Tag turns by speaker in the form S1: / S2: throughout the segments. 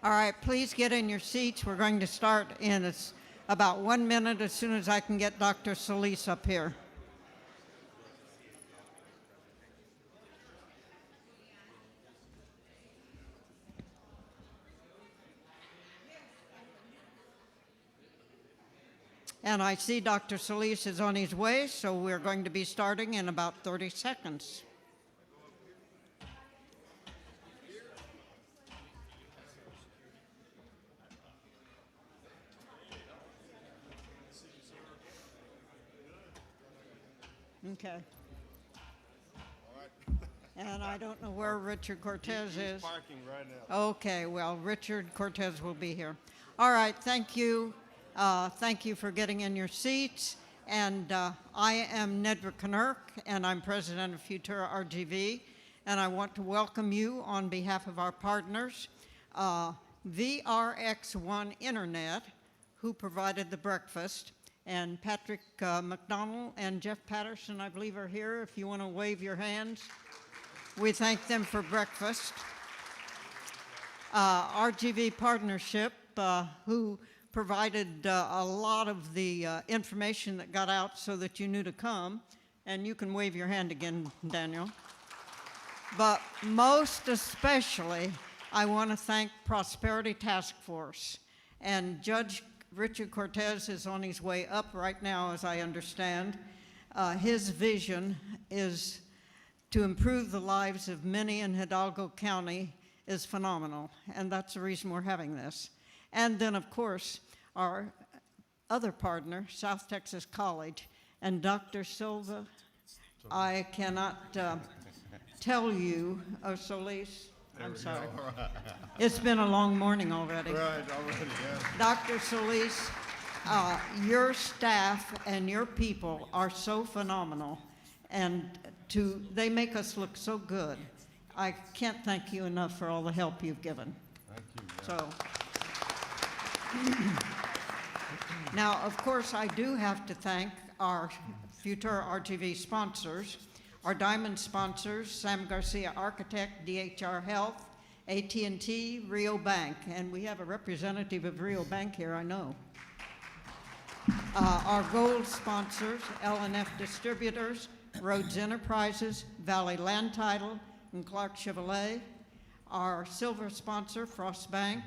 S1: All right, please get in your seats. We're going to start in about 1 minute as soon as I can get Dr. Solis up here. And I see Dr. Solis is on his way, so we're going to be starting in about 30 seconds. Okay. And I don't know where Richard Cortez is.
S2: He's parking right now.
S1: Okay, well, Richard Cortez will be here. All right, thank you. Thank you for getting in your seats. And I am Nedra Knurk, and I'm president of Futura RGV. And I want to welcome you on behalf of our partners, VRX1 Internet, who provided the breakfast, and Patrick McDonald and Jeff Patterson, I believe, are here. If you want to wave your hands, we thank them for breakfast. RGV Partnership, who provided a lot of the information that got out so that you knew to come. And you can wave your hand again, Daniel. But most especially, I want to thank Prosperity Task Force. And Judge Richard Cortez is on his way up right now, as I understand. His vision is to improve the lives of many in Hidalgo County is phenomenal, and that's the reason we're having this. And then, of course, our other partner, South Texas College, and Dr. Silva, I cannot tell you, Solis, I'm sorry. It's been a long morning already.
S2: Right, already, yeah.
S1: Dr. Solis, your staff and your people are so phenomenal, and they make us look so good. I can't thank you enough for all the help you've given.
S2: Thank you.
S1: So, now, of course, I do have to thank our Futura RGV sponsors, our diamond sponsors, Sam Garcia Architect, DHR Health, AT&T, Rio Bank, and we have a representative of Rio Bank here, I know. Our gold sponsors, L&F Distributors, Rhodes Enterprises, Valley Land Title, and Clark Chevrolet. Our silver sponsor, Frost Bank.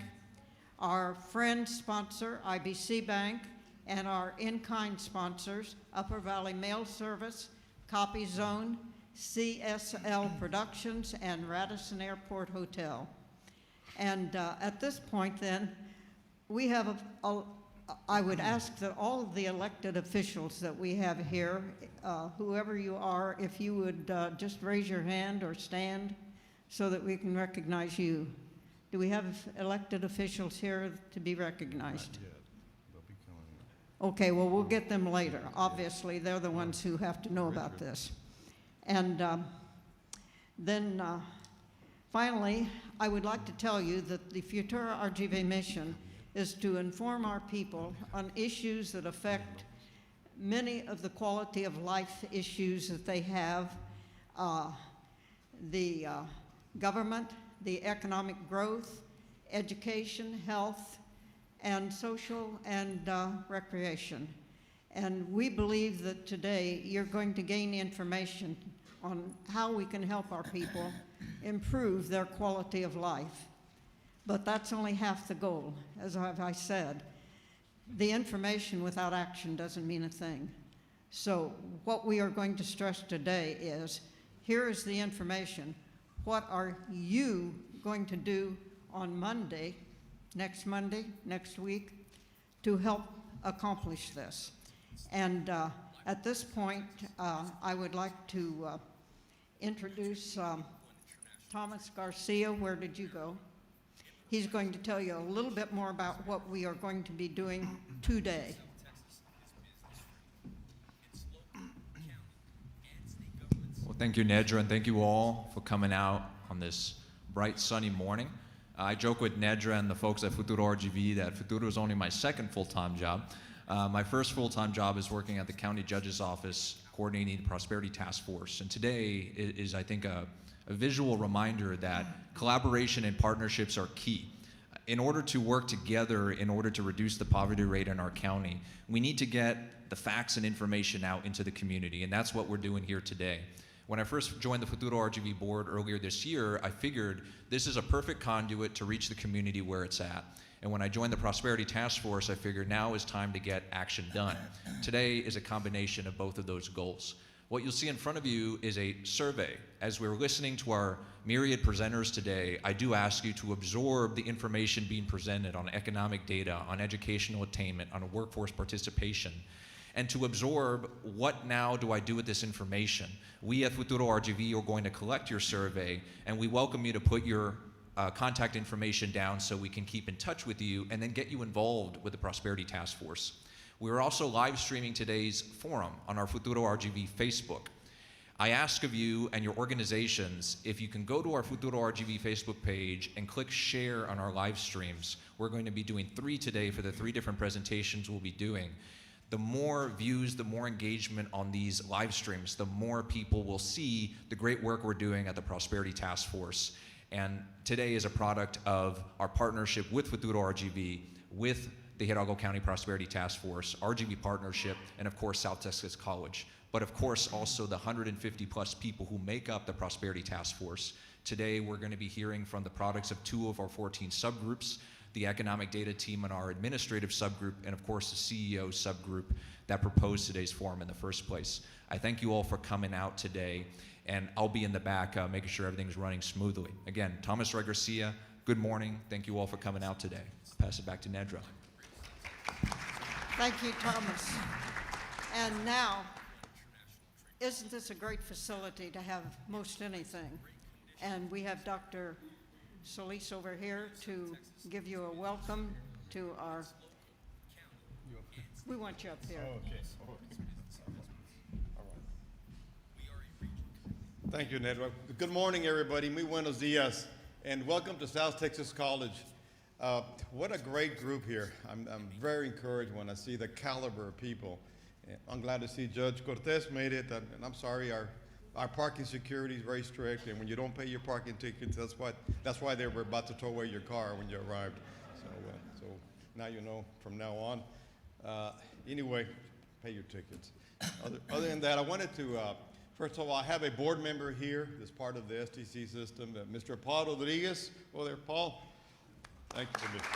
S1: Our friend sponsor, IBC Bank, and our in-kind sponsors, Upper Valley Mail Service, Copy Zone, CSL Productions, and Radisson Airport Hotel. And at this point then, we have I would ask that all of the elected officials that we have here, whoever you are, if you would just raise your hand or stand so that we can recognize you. Do we have elected officials here to be recognized?
S2: Not yet. They'll be coming.
S1: Okay, well, we'll get them later. Obviously, they're the ones who have to know about this. And then finally, I would like to tell you that the Futura RGV mission is to inform our people on issues that affect many of the quality of life issues that they have, the government, the economic growth, education, health, and social and recreation. And we believe that today you're going to gain information on how we can help our people improve their quality of life. But that's only half the goal, as I said. The information without action doesn't mean a thing. So what we are going to stress today is, here is the information. What are you going to do on Monday, next week, to help accomplish this? And at this point, I would like to introduce Thomas Garcia. Where did you go? He's going to tell you a little bit more about what we are going to be doing today.
S3: Well, thank you, Nedra, and thank you all for coming out on this bright, sunny morning. I joke with Nedra and the folks at Futura RGV that Futura is only my second full-time job. My first full-time job is working at the county judge's office, coordinating the Prosperity Task Force. And today is I think, a visual reminder that collaboration and partnerships are key. in order to work together, in order to reduce the poverty rate in our county, we need to get the facts and information out into the community, and that's what we're doing here today. When I first joined the Futuro RGV board earlier this year, I figured this is a perfect conduit to reach the community where it's at. And when I joined the Prosperity Task Force, I figured now is time to get action done. Today is a combination of both of those goals. What you'll see in front of you is a survey. As we're listening to our myriad presenters today, I do ask you to absorb the information being presented on economic data, on educational attainment, on workforce participation, and to absorb what now do I do with this information. We at Futuro RGV are going to collect your survey, and we welcome you to put your contact information down so we can keep in touch with you and then get you involved with the Prosperity Task Force. We're also live streaming today's forum on our Futuro RGV Facebook. I ask of you and your organizations, if you can go to our Futuro RGV Facebook page and click share on our live streams. We're going to be doing 3 today for the 3 different presentations we'll be doing. The more views, the more engagement on these live streams, the more people will see the great work we're doing at the Prosperity Task Force. And today is a product of our partnership with Futuro RGV, with the Hidalgo County Prosperity Task Force, RGV Partnership, and of course South Texas College. But of course also the 150 plus people who make up the Prosperity Task Force. Today we're going to be hearing from the products of 2 of our 14 subgroups, the economic data team and our administrative subgroup, and of course the CEO subgroup that proposed today's forum in the first place. I thank you all for coming out today, and I'll be in the back making sure everything's running smoothly. Again, Thomas Roy Garcia, good morning. Thank you all for coming out today. I'll pass it back to Nedra.
S1: Thank you, Thomas. And now, isn't this a great facility to have most anything? And we have Dr. Solis over here to give you a welcome to our, we want you up here.
S2: Oh, okay. All right. Thank you, Ned. Good morning, everybody. Muy buenos dias, and welcome to South Texas College. What a great group here. I'm very encouraged when I see the caliber of people. I'm glad to see Judge Cortez made it, and I'm sorry, our parking security is very strict, and when you don't pay your parking tickets, that's why they were about to tow away your car when you arrived. So now you know from now on. Anyway, pay your tickets. Other than that, I wanted to, first of all, I have a board member here that's part of the STC system, Mr. Paul Rodriguez. Oh, there, Paul. Thank you for this.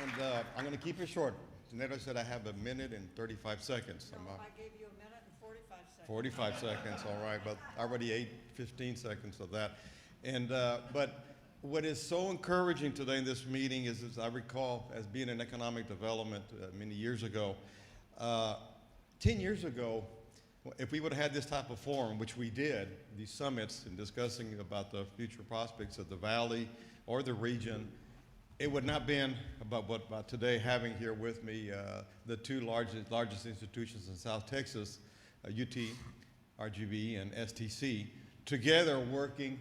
S2: And I'm going to keep it short. Neto said I have 1 minute and 35 seconds.
S1: No, I gave you 1 minute and 45 seconds.
S2: 45 seconds, all right, but I already ate 15 seconds of that. And but what is so encouraging today in this meeting is, as I recall, as being in economic development many years ago, 10 years ago, if we would have had this type of forum, which we did, these summits and discussing about the future prospects of the valley or the region, it would not have been about today having here with me the 2 largest institutions in South Texas, UT, RGV, and STC, together working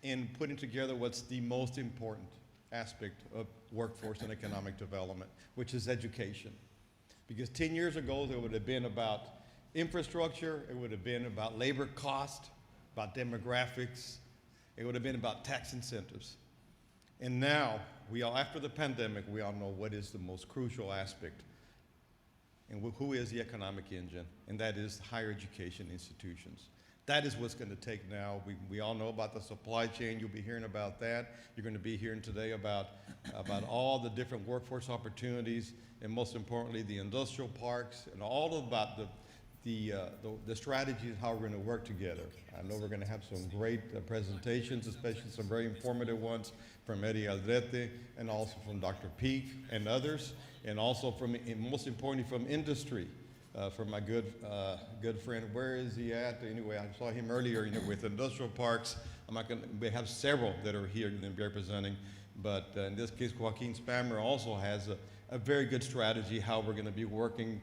S2: in putting together what's the most important aspect of workforce and economic development, which is education. Because 10 years ago, it would have been about infrastructure, it would have been about labor cost, about demographics, it would have been about tax incentives. And now, after the pandemic, we all know what is the most crucial aspect and who is the economic engine, and that is higher education institutions. That is what's going to take now. We all know about the supply chain. You'll be hearing about that. You're going to be hearing today about all the different workforce opportunities, and most importantly, the industrial parks, and all about the strategies how we're going to work together. I know we're going to have some great presentations, especially some very informative ones from Eddie Aldrete, and also from Dr. Peak and others, and also from, and most importantly, from industry, from my good friend. Where is he at? Anyway, I saw him earlier, with industrial parks. We have several that are here that they're representing, but in this case, Joaquin Spammer also has a very good strategy how we're going to be working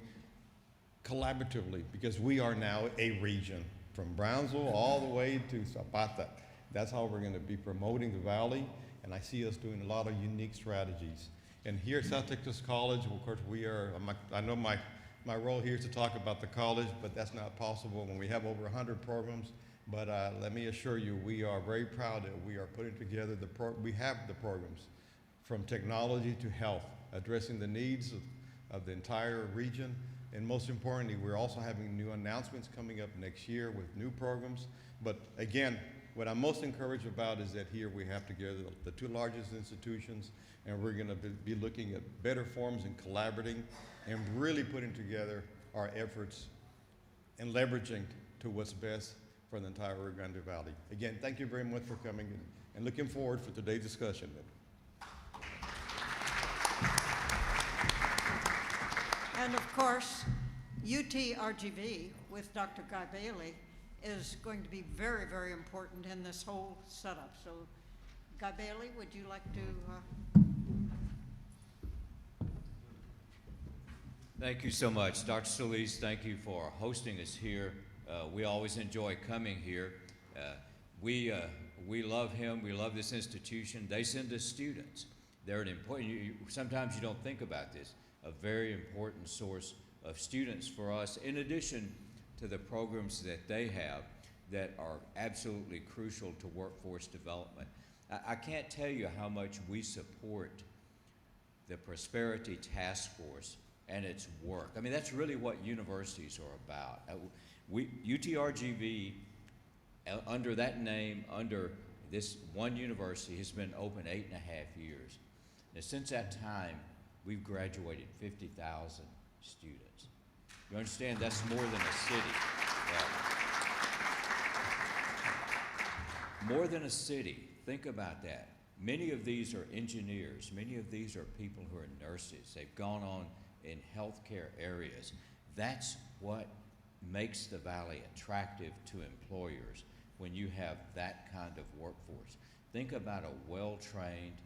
S2: collaboratively, because we are now a region from Brownsville all the way to Zapata. That's how we're going to be promoting the valley, and I see us doing a lot of unique strategies. And here at South Texas College, of course, I know my role here is to talk about the college, but that's not possible when we have over 100 programs But let me assure you, we are very proud that we are putting together we have the programs from technology to health, addressing the needs of the entire region. And most importantly, we're also having new announcements coming up next year with new programs. But again, what I'm most encouraged about is that here we have together the two largest institutions, and we're going to be looking at better forms and collaborating and really putting together our efforts and leveraging to what's best for the entire Rio Grande Valley. Again, thank you very much for coming and looking forward for today's discussion.
S1: And of course, UT-RGV with Dr. Guy Bailey is going to be very, very important in this whole setup. So, Guy Bailey, would you like to?
S4: Thank you so much. Dr. Solis, thank you for hosting us here. We always enjoy coming here. We love him. We love this institution. They send us students. They're an important, sometimes you don't think about this, a very important source of students for us, in addition to the programs that they have that are absolutely crucial to workforce development. I can't tell you how much we support the Prosperity Task Force and its work. I mean, that's really what universities are about. UTRGV, under that name, under this one university, has been open 8.5 years. Now, since that time, we've graduated 50,000 students. You understand, that's more than a city. More than a city, think about that. Many of these are engineers. Many of these are people who are nurses. They've gone on in healthcare areas. That's what makes the Valley attractive to employers when you have that kind of workforce. Think about a well-trained,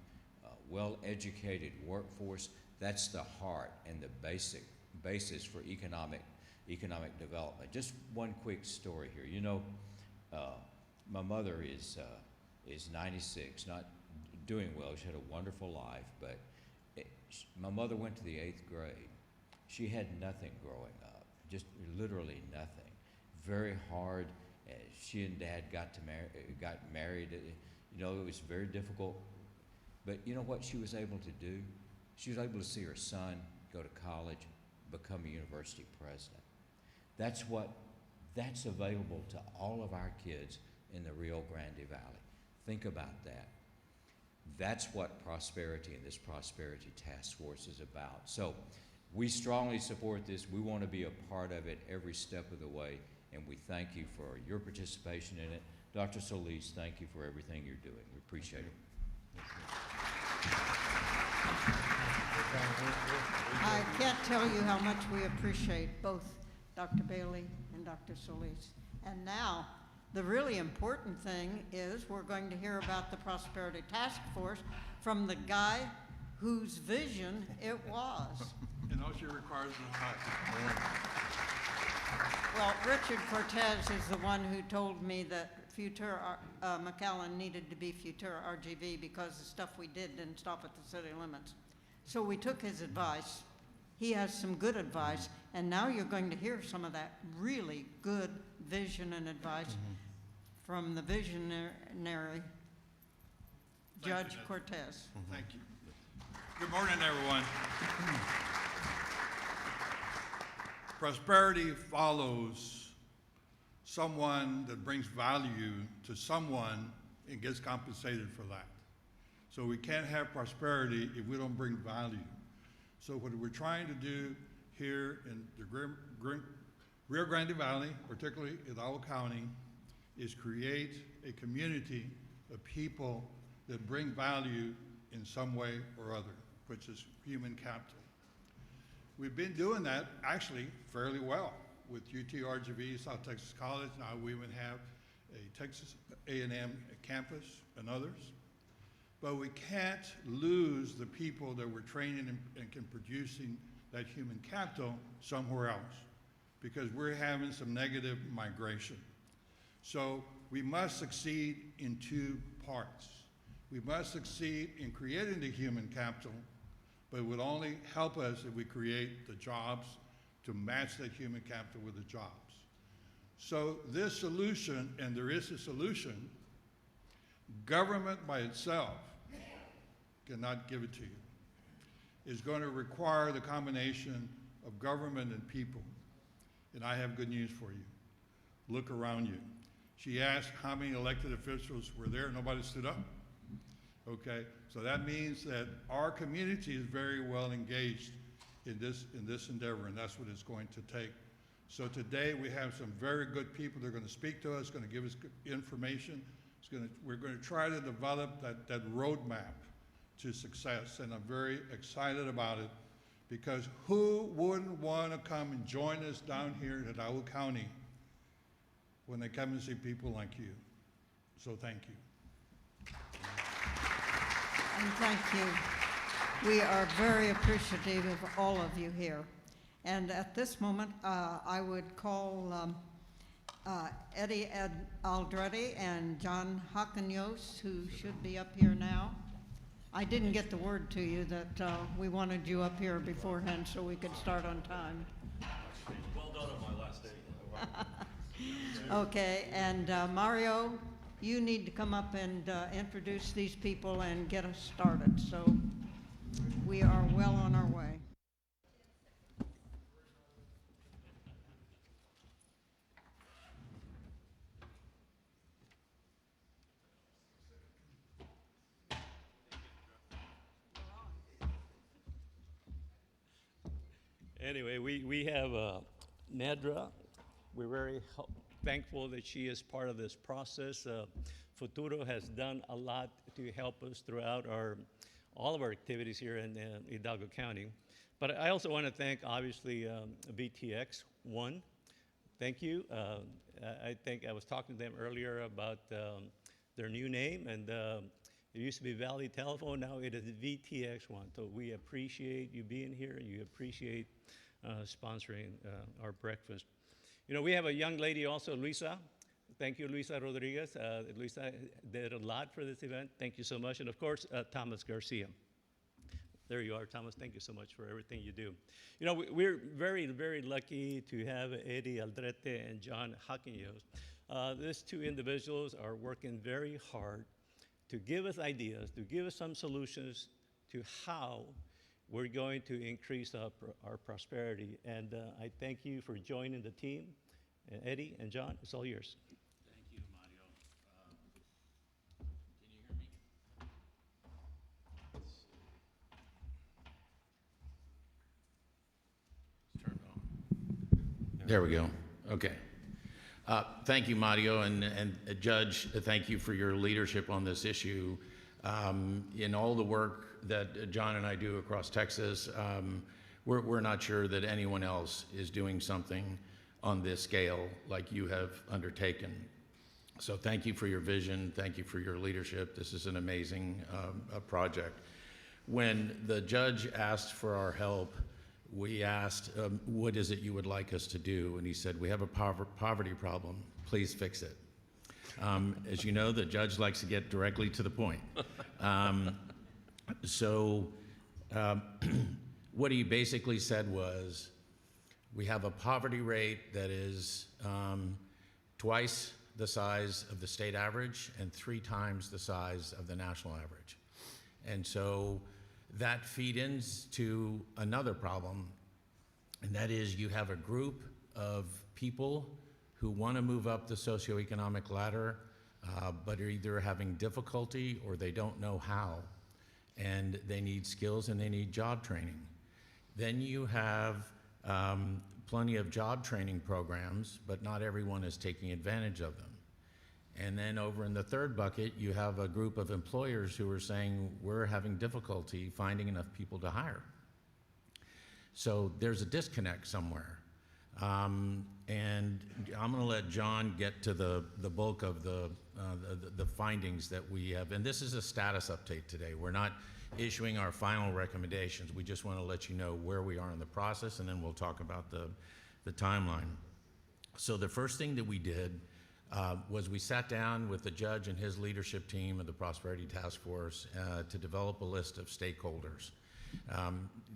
S4: well-educated workforce. That's the heart and the basis for economic development. Just one quick story here. You know, my mother is 96, not doing well. She had a wonderful life, but my mother went to the 8th grade. She had nothing growing up, just literally nothing. Very hard. She and Dad got married. You know, it was very difficult. But you know what she was able to do? She was able to see her son go to college, become a university president. That's available to all of our kids in the Rio Grande Valley. Think about that. That's what prosperity and this Prosperity Task Force is about. So we strongly support this. We want to be a part of it every step of the way, and we thank you for your participation in it. Dr. Solis, thank you for everything you're doing. We appreciate it.
S1: I can't tell you how much we appreciate both Dr. Bailey and Dr. Solis. And now, the really important thing is we're going to hear about the Prosperity Task Force from the guy whose vision it was.
S5: And all she requires is a hut.
S1: Well, Richard Cortez is the one who told me that Futura McAllen needed to be Futura RGV because the stuff we did didn't stop at the city limits. So we took his advice. He has some good advice, and now you're going to hear some of that really good vision and advice from the visionary Judge Cortez.
S5: Thank you. Good morning, everyone. Prosperity follows someone that brings value to someone and gets compensated for that. So we can't have prosperity if we don't bring value. So what we're trying to do here in the Rio Grande Valley, particularly Hidalgo County, is create a community of people that bring value in some way or other, which is human capital. We've been doing that actually fairly well with UTRGV, South Texas College. Now we even have a Texas A&M campus and others. But we can't lose the people that we're training and can producing that human capital somewhere else, because we're having some negative migration. So we must succeed in two parts. We must succeed in creating the human capital, but it would only help us if we create the jobs to match that human capital with the jobs. So this solution, and there is a solution, government by itself cannot give it to you. It's going to require the combination of government and people. And I have good news for you. Look around you. She asked how many elected officials were there. Nobody stood up. Okay, so that means that our community is very well engaged in this endeavor, and that's what it's going to take. So today we have some very good people that are going to speak to us, going to give us good information. We're going to try to develop that roadmap to success, and I'm very excited about it, because who wouldn't want to come and join us down here in Hidalgo County when they come and see people like you? So thank you.
S1: And thank you. We are very appreciative of all of you here. And at this moment, I would call Eddie Aldrete and Jon Hockenyos, who should be up here now. I didn't get the word to you that we wanted you up here beforehand so we could start on time.
S6: Well done on my last day.
S1: Okay, and Mario, you need to come up and introduce these people and get us started. So we are well on our way.
S6: Anyway, we have Nedra. We're very thankful that she is part of this process. Futuro has done a lot to help us throughout all of our activities here in Hidalgo County. But I also want to thank, obviously, BTX1. Thank you. I think I was talking to them earlier about their new name, and it used to be Valley Telephone. Now it is VTX1. So we appreciate you being here, and you appreciate sponsoring our breakfast. You know, we have a young lady also, Luisa. Thank you, Luisa Rodriguez. Luisa did a lot for this event. Thank you so much. And of course, Thomas Garcia. There you are, Thomas. Thank you so much for everything you do. You know, we're very, very lucky to have Eddie Aldrete and Jon Hockenyos. These two individuals are working very hard to give us ideas, to give us some solutions to how we're going to increase our prosperity. And I thank you for joining the team. Eddie and Jon, it's all yours.
S7: Thank you, Mario. Can you hear me? Let's see. It's turned on. There we go. Okay. Thank you, Mario, and Judge, thank you for your leadership on this issue. In all the work that Jon and I do across Texas, we're not sure that anyone else is doing something on this scale like you have undertaken. So thank you for your vision. Thank you for your leadership. This is an amazing project. When the judge asked for our help, we asked, what is it you would like us to do? And he said, we have a poverty problem. Please fix it. As you know, the judge likes to get directly to the point. What he basically said was, we have a poverty rate that is twice the size of the state average and 3 times the size of the national average. And so that feeds into another problem, and that is you have a group of people who want to move up the socioeconomic ladder, but are either having difficulty or they don't know how, and they need skills and they need job training. Then you have plenty of job training programs, but not everyone is taking advantage of them. And then over in the third bucket, you have a group of employers who are saying, we're having difficulty finding enough people to hire. So there's a disconnect somewhere. And I'm going to let Jon get to the bulk of the findings that we have. And this is a status update today. We're not issuing our final recommendations. We just want to let you know where we are in the process, and then we'll talk about the timeline. So the first thing that we did was we sat down with the judge and his leadership team of the Prosperity Task Force to develop a list of stakeholders.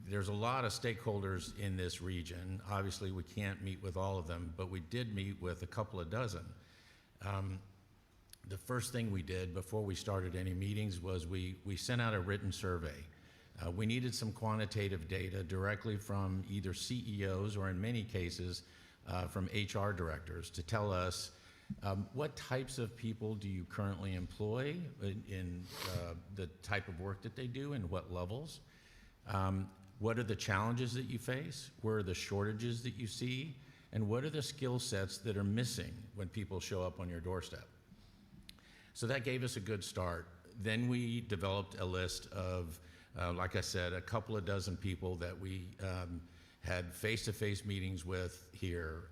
S7: There's a lot of stakeholders in this region. Obviously, we can't meet with all of them, but we did meet with a couple of dozen. The first thing we did before we started any meetings was we sent out a written survey. We needed some quantitative data directly from either CEOs or in many cases from HR directors to tell us what types of people do you currently employ in the type of work that they do and what levels. What are the challenges that you face? Where are the shortages that you see? And what are the skill sets that are missing when people show up on your doorstep? So that gave us a good start. Then we developed a list of, like I said, a couple of dozen people that we had face-to-face meetings with here.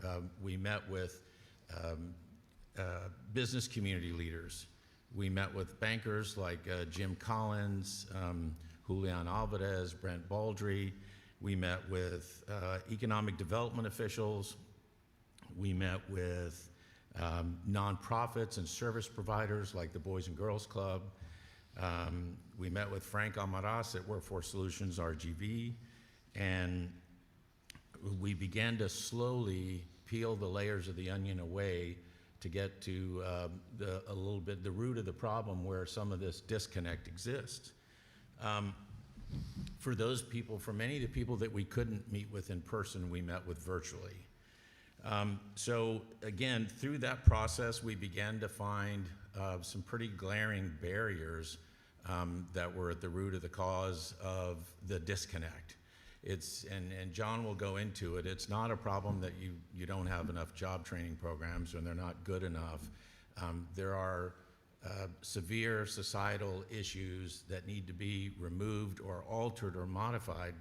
S7: We met with business community leaders. We met with bankers like Jim Collins, Julian Alvarez, Brent Baldry. We met with economic development officials. We met with nonprofits and service providers like the Boys and Girls Club. We met with Frank Amaras at Workforce Solutions, RGV, and we began to slowly peel the layers of the onion away to get to a little bit the root of the problem where some of this disconnect exists. For those people, for many of the people that we couldn't meet with in person, we met with virtually. So again, through that process, we began to find some pretty glaring barriers that were at the root of the cause of the disconnect. And John will go into it, it's not a problem that you don't have enough job training programs and they're not good enough. There are severe societal issues that need to be removed or altered or modified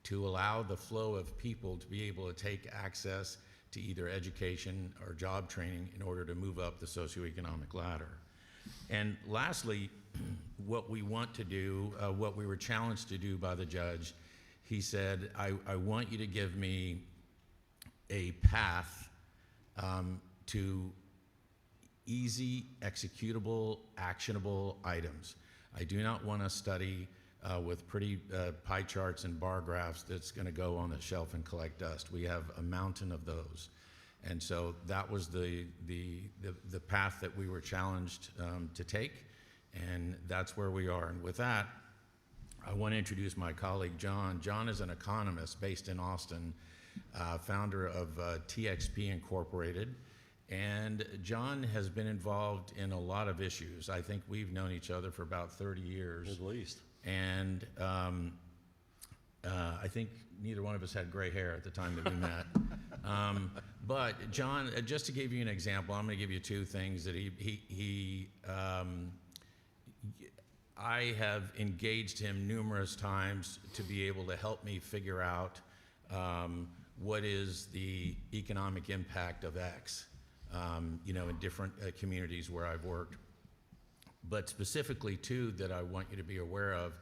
S7: to allow the flow of people to be able to take access to either education or job training in order to move up the socioeconomic ladder. And lastly, what we want to do, what we were challenged to do by the judge, he said, I want you to give me a path to easy, executable, actionable items. I do not want to study with pretty pie charts and bar graphs that's going to go on the shelf and collect dust. We have a mountain of those. And so that was the path that we were challenged to take, and that's where we are. And with that, I want to introduce my colleague, Jon. Jon is an economist based in Austin, founder of TXP Incorporated. And Jon has been involved in a lot of issues. I think we've known each other for about 30 years.
S8: At least.
S7: And I think neither one of us had gray hair at the time that we met. But Jon, just to give you an example, I'm going to give you two things that I have engaged him numerous times to be able to help me figure out what is the economic impact of X, in different communities where I've worked. But specifically, too, that I want you to be aware of,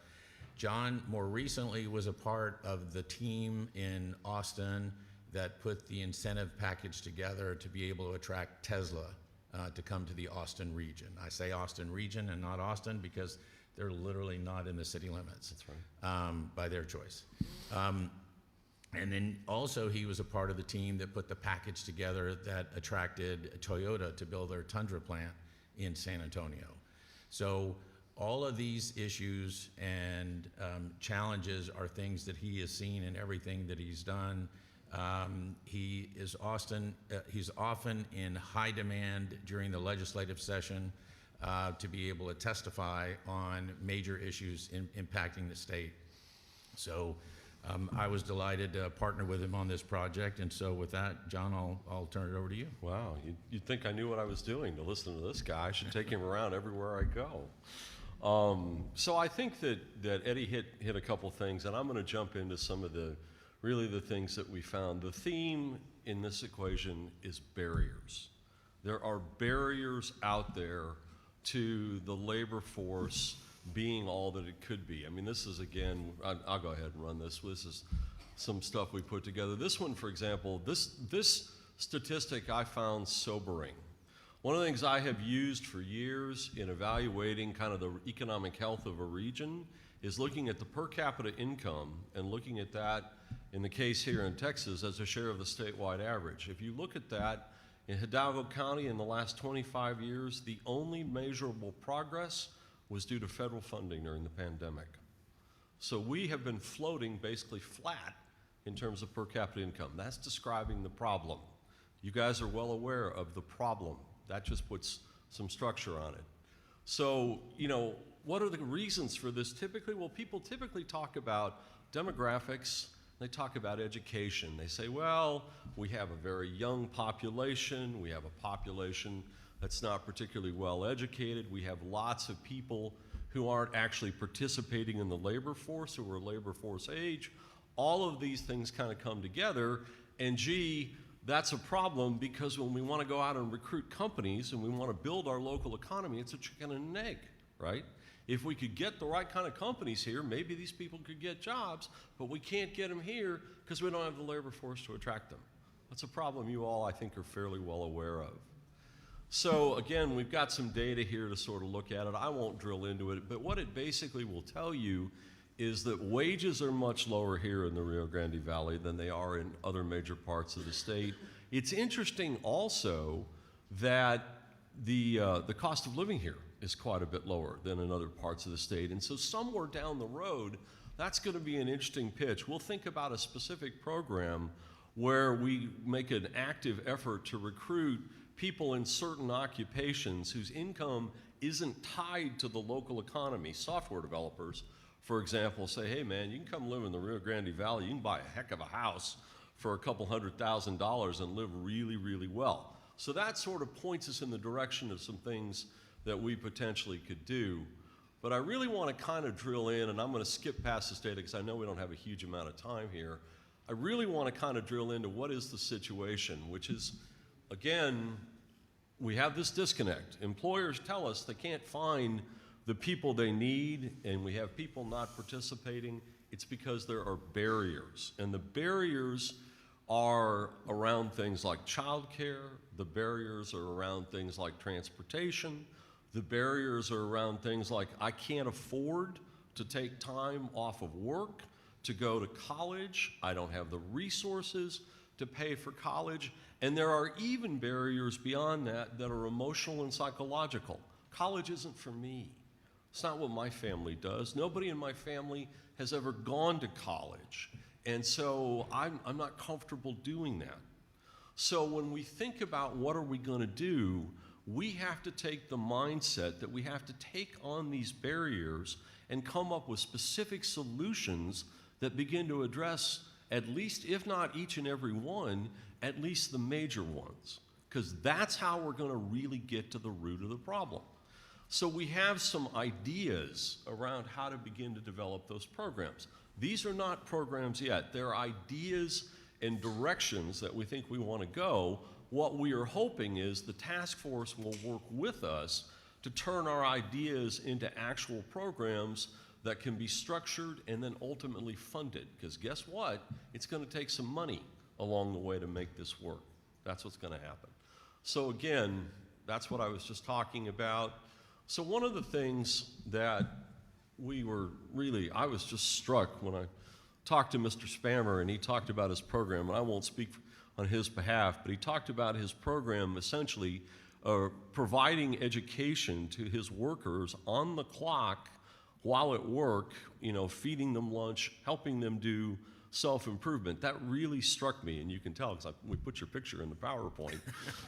S7: Jon more recently was a part of the team in Austin that put the incentive package together to be able to attract Tesla to come to the Austin region. I say Austin region and not Austin because they're literally not in the city limits.
S8: That's right.
S7: By their choice. And then also he was a part of the team that put the package together that attracted Toyota to build their Tundra plant in San Antonio. So all of these issues and challenges are things that he has seen in everything that he's done. He's often in high demand during the legislative session to be able to testify on major issues impacting the state. So I was delighted to partner with him on this project, and so with that, Jon, I'll turn it over to you.
S8: Wow, you'd think I knew what I was doing to listen to this guy. I should take him around everywhere I go. So I think that Eddie hit a couple things, and I'm going to jump into some of the things that we found. The theme in this equation is barriers. There are barriers out there to the labor force being all that it could be. I mean, this is, again, I'll go ahead and run this. This is some stuff we put together. This one, for example, this statistic I found sobering. One of the things I have used for years in evaluating kind of the economic health of a region is looking at the per capita income and looking at that, in the case here in Texas, as a share of the statewide average. If you look at that, in Hidalgo County in the last 25 years, the only measurable progress was due to federal funding during the pandemic. So we have been floating basically flat in terms of per capita income. That's describing the problem. You guys are well aware of the problem. That just puts some structure on it. So, you know, what are the reasons for this typically? Well, people typically talk about demographics, they talk about education. They say, well, we have a very young population, we have a population that's not particularly well educated, we have lots of people who aren't actually participating in the labor force, who are labor force age. All of these things kind of come together, and gee, that's a problem because when we want to go out and recruit companies and we want to build our local economy, it's a chicken and an egg, right? If we could get the right kind of companies here, maybe these people could get jobs, but we can't get them here because we don't have the labor force to attract them. That's a problem you all, I think, are fairly well aware of. So again, we've got some data here to sort of look at it. I won't drill into it, but what it basically will tell you is that wages are much lower here in the Rio Grande Valley than they are in other major parts of the state. It's interesting also that the cost of living here is quite a bit lower than in other parts of the state. And so somewhere down the road, that's going to be an interesting pitch. We'll think about a specific program where we make an active effort to recruit people in certain occupations whose income isn't tied to the local economy. Software developers, for example, say, hey man, you can come live in the Rio Grande Valley, you can buy a heck of a house for a couple $100,000 and live really, really well. So that sort of points us in the direction of some things that we potentially could do. But I really want to kind of drill in, and I'm going to skip past this data because I know we don't have a huge amount of time here. I really want to kind of drill into what is the situation, which is, again, we have this disconnect. Employers tell us they can't find the people they need, and we have people not participating. It's because there are barriers, and the barriers are around things like childcare, the barriers are around things like transportation, the barriers are around things like I can't afford to take time off of work to go to college, I don't have the resources to pay for college, and there are even barriers beyond that that are emotional and psychological. College isn't for me. It's not what my family does. Nobody in my family has ever gone to college. And so I'm not comfortable doing that. So when we think about what are we going to do, we have to take the mindset that we have to take on these barriers and come up with specific solutions that begin to address at least, if not each and every one, at least the major ones. Because that's how we're going to really get to the root of the problem. So we have some ideas around how to begin to develop those programs. These are not programs yet. They're ideas and directions that we think we want to go. What we are hoping is the task force will work with us to turn our ideas into actual programs that can be structured and then ultimately funded. Because guess what? It's going to take some money along the way to make this work. That's what's going to happen. So again, that's what I was just talking about. So one of the things that I was just struck when I talked to Mr. Spammer and he talked about his program, and I won't speak on his behalf, but he talked about his program essentially providing education to his workers on the clock while at work, you know, feeding them lunch, helping them do self-improvement. That really struck me, and you can tell because we put your picture in the PowerPoint.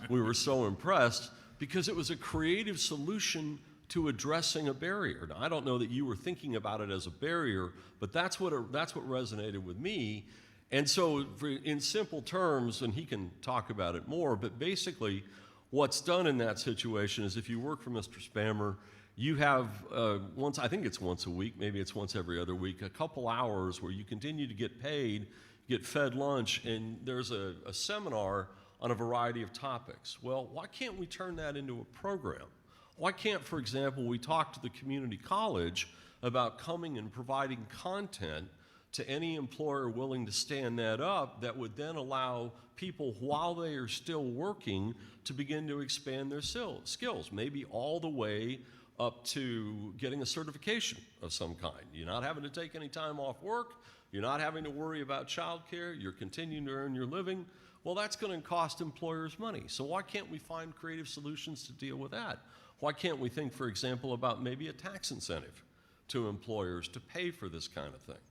S8: We were so impressed because it was a creative solution to addressing a barrier. Now, I don't know that you were thinking about it as a barrier, but that's what resonated with me. And so in simple terms, and he can talk about it more, but basically what's done in that situation is if you work for Mr. Spammer, you have I think it's once a week, maybe it's once every other week, a couple hours where you continue to get paid, get fed lunch, and there's a seminar on a variety of topics. Well, why can't we turn that into a program? Why can't, for example, we talk to the community college about coming and providing content to any employer willing to stand that up, that would then allow people, while they are still working, to begin to expand their skills, maybe all the way up to getting a certification of some kind. You're not having to take any time off work, you're not having to worry about childcare, you're continuing to earn your living. Well, that's going to cost employers money. So why can't we find creative solutions to deal with that? Why can't we think, for example, about maybe a tax incentive to employers to pay for this kind of thing?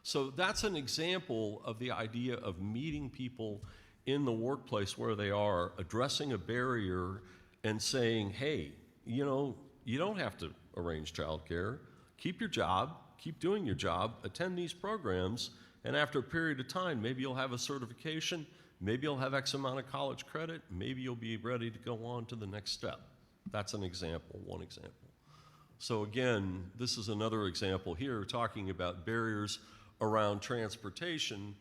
S8: So that's an example of the idea of meeting people in the workplace where they are, addressing a barrier and saying, hey, you know, you don't have to arrange childcare. Keep your job, keep doing your job, attend these programs, and after a period of time, maybe you'll have a certification, maybe you'll have X amount of college credit, maybe you'll be ready to go on to the next step. That's an example, one example. So again, this is another example here talking about barriers around transportation.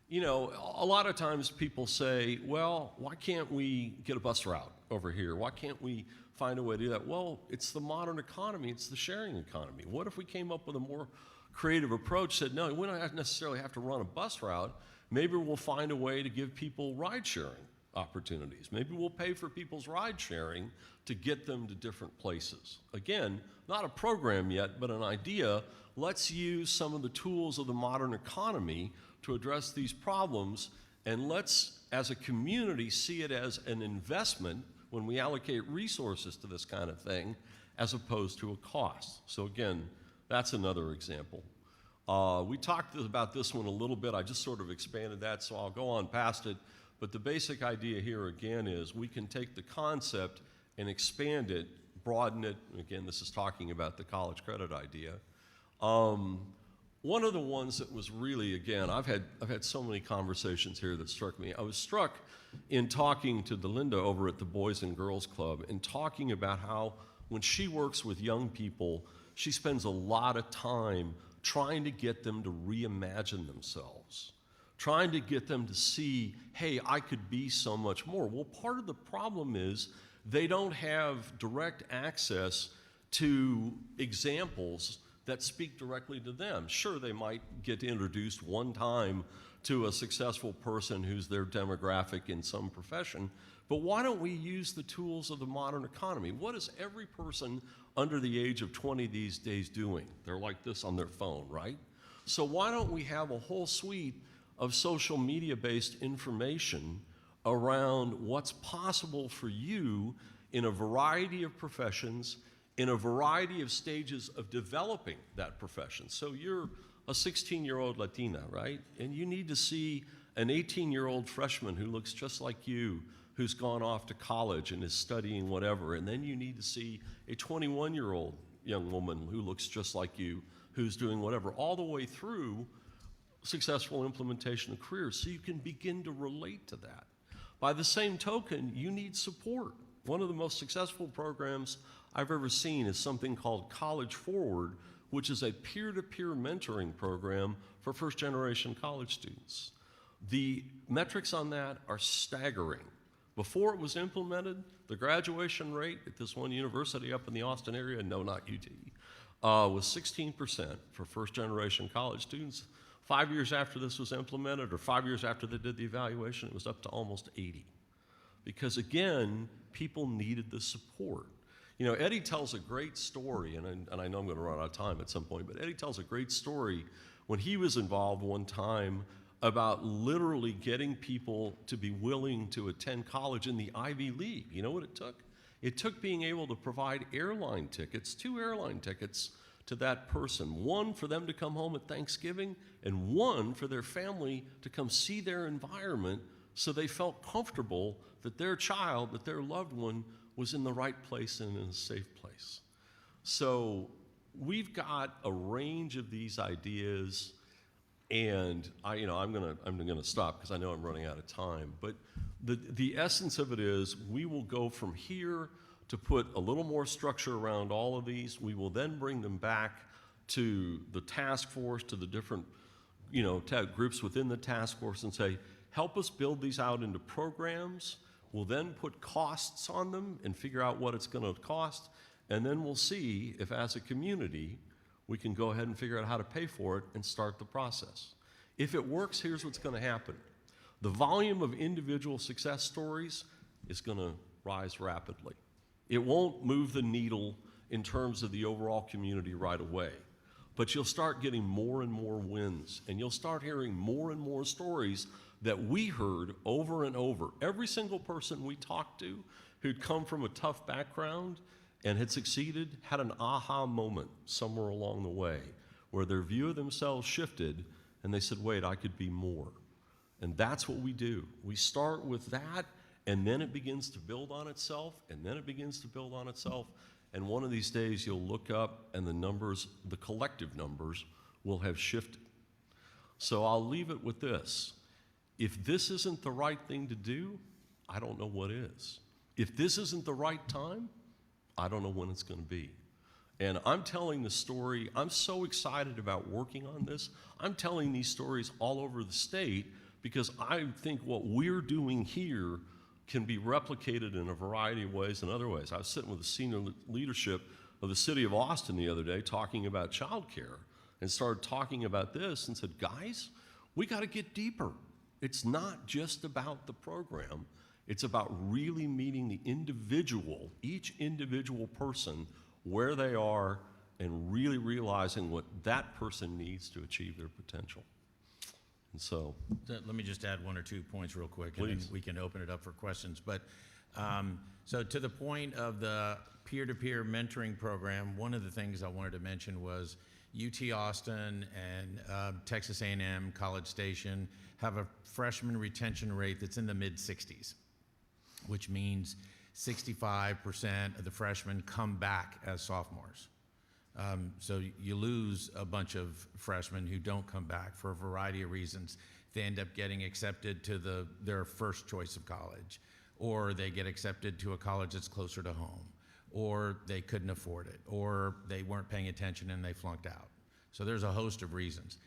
S8: You know, a lot of times people say, well, why can't we get a bus route over here? Why can't we find a way to do that? Well, it's the modern economy, it's the sharing economy. What if we came up with a more creative approach, said, no, we don't necessarily have to run a bus route. Maybe we'll find a way to give people ride sharing opportunities. Maybe we'll pay for people's ride sharing to get them to different places. Again, not a program yet, but an idea. Let's use some of the tools of the modern economy to address these problems, and let's, as a community, see it as an investment when we allocate resources to this kind of thing, as opposed to a cost. So again, that's another example. We talked about this one a little bit. I just sort of expanded that, so I'll go on past it. But the basic idea here, again, is we can take the concept and expand it, broaden it. Again, this is talking about the college credit idea. One of the ones that was really, again, I've had so many conversations here that struck me. I was struck in talking to Delinda over at the Boys and Girls Club and talking about how when she works with young people, she spends a lot of time trying to get them to reimagine themselves, trying to get them to see, hey, I could be so much more. Well, part of the problem is they don't have direct access to examples that speak directly to them. Sure, they might get introduced one time to a successful person who's their demographic in some profession, but why don't we use the tools of the modern economy? What is every person under the age of 20 these days doing? They're like this on their phone, right? So why don't we have a whole suite of social media-based information around what's possible for you in a variety of professions, in a variety of stages of developing that profession. So you're a 16-year-old Latina, right? And you need to see an 18-year-old freshman who looks just like you, who's gone off to college and is studying whatever. And then you need to see a 21-year-old young woman who looks just like you, who's doing whatever, all the way through successful implementation of careers, so you can begin to relate to that. By the same token, you need support. One of the most successful programs I've ever seen is something called College Forward, which is a peer-to-peer mentoring program for first-generation college students. The metrics on that are staggering. Before it was implemented, the graduation rate at this one university up in the Austin area, no, not UT, was 16% for first-generation college students. 5 years after this was implemented, or 5 years after they did the evaluation, it was up to almost 80. Because again, people needed the support. You know, Eddie tells a great story, and I know I'm going to run out of time at some point, but Eddie tells a great story when he was involved one time about literally getting people to be willing to attend college in the Ivy League. You know what it took? It took being able to provide airline tickets, 2 airline tickets to that person. One for them to come home at Thanksgiving, and one for their family to come see their environment so they felt comfortable that their child, that their loved one, was in the right place and in a safe place. So we've got a range of these ideas, and I'm gonna stop because I know I'm running out of time. But the essence of it is we will go from here to put a little more structure around all of these. We will then bring them back to the task force, to the different groups within the task force, and say, help us build these out into programs. We'll then put costs on them and figure out what it's going to cost, and then we'll see if, as a community, we can go ahead and figure out how to pay for it and start the process. If it works, here's what's going to happen. The volume of individual success stories is going to rise rapidly. It won't move the needle in terms of the overall community right away, but you'll start getting more and more wins, and you'll start hearing more and more stories that we heard over and over. Every single person we talked to who'd come from a tough background and had succeeded had an aha moment somewhere along the way where their view of themselves shifted and they said, wait, I could be more. And that's what we do. We start with that, and then it begins to build on itself, and then it begins to build on itself. And one of these days you'll look up and the numbers, the collective numbers, will have shifted. So I'll leave it with this. If this isn't the right thing to do, I don't know what is. If this isn't the right time, I don't know when it's going to be. And I'm telling the story. I'm so excited about working on this. I'm telling these stories all over the state because I think what we're doing here can be replicated in a variety of ways and other ways. I was sitting with the senior leadership of the city of Austin the other day talking about childcare and started talking about this and said, guys, we got to get deeper. It's not just about the program. It's about really meeting the individual, each individual person where they are and really realizing what that person needs to achieve their potential. And so,
S7: Let me just add one or 2 points real quick, and
S8: Please.
S7: then we can open it up for questions. But so to the point of the peer-to-peer mentoring program, one of the things I wanted to mention was UT Austin and Texas A&M, College Station have a freshman retention rate that's in the mid-60s, which means 65% of the freshmen come back as sophomores. So you lose a bunch of freshmen who don't come back for a variety of reasons. They end up getting accepted to their first choice of college, or they get accepted to a college that's closer to home, or they couldn't afford it, or they weren't paying attention and they flunked out. So there's a host of reasons.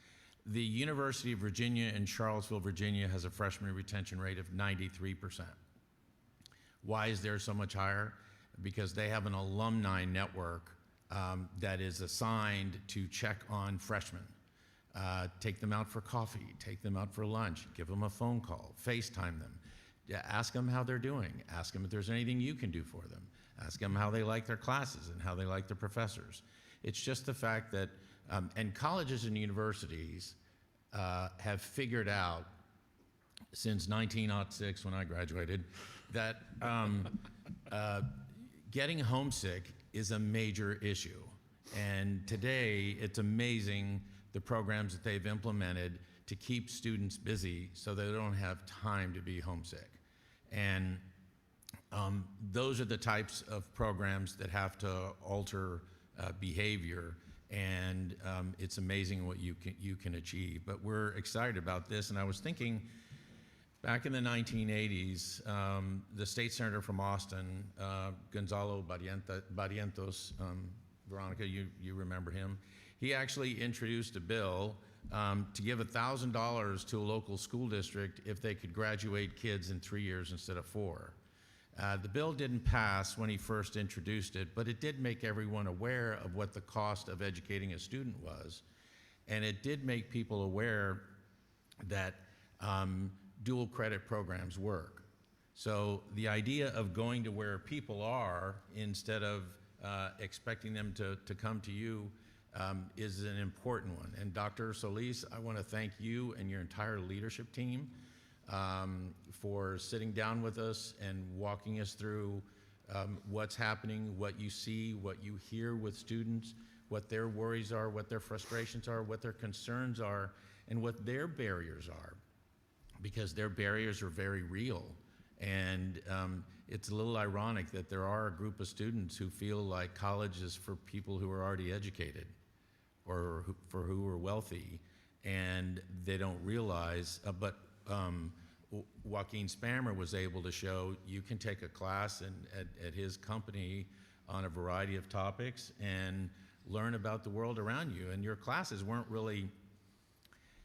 S7: The University of Virginia in Charlottesville, Virginia has a freshman retention rate of 93%. Why is theirs so much higher? Because they have an alumni network that is assigned to check on freshmen. Take them out for coffee, take them out for lunch, give them a phone call, FaceTime them, ask them how they're doing, ask them if there's anything you can do for them, ask them how they like their classes and how they like their professors. It's just the fact that, and colleges and universities have figured out since 1906 when I graduated that getting homesick is a major issue. And today, it's amazing the programs that they've implemented to keep students busy so they don't have time to be homesick. And those are the types of programs that have to alter behavior, and it's amazing what you can achieve. But we're excited about this, and I was thinking, back in the 1980s, the state senator from Austin, Gonzalo Barrientos, Veronica, you remember him, he actually introduced a bill to give $1,000 to a local school district if they could graduate kids in 3 years instead of 4. The bill didn't pass when he first introduced it, but it did make everyone aware of what the cost of educating a student was. And it did make people aware that dual credit programs work. So the idea of going to where people are instead of expecting them to come to you is an important one. And Dr. Solis, I want to thank you and your entire leadership team for sitting down with us and walking us through what's happening, what you see, what you hear with students, what their worries are, what their frustrations are, what their concerns are, and what their barriers are. Because their barriers are very real. And it's a little ironic that there are a group of students who feel like college is for people who are already educated or for who are wealthy, and they don't realize, but Joaquin Spammer was able to show you can take a class at his company on a variety of topics and learn about the world around you. And your classes weren't really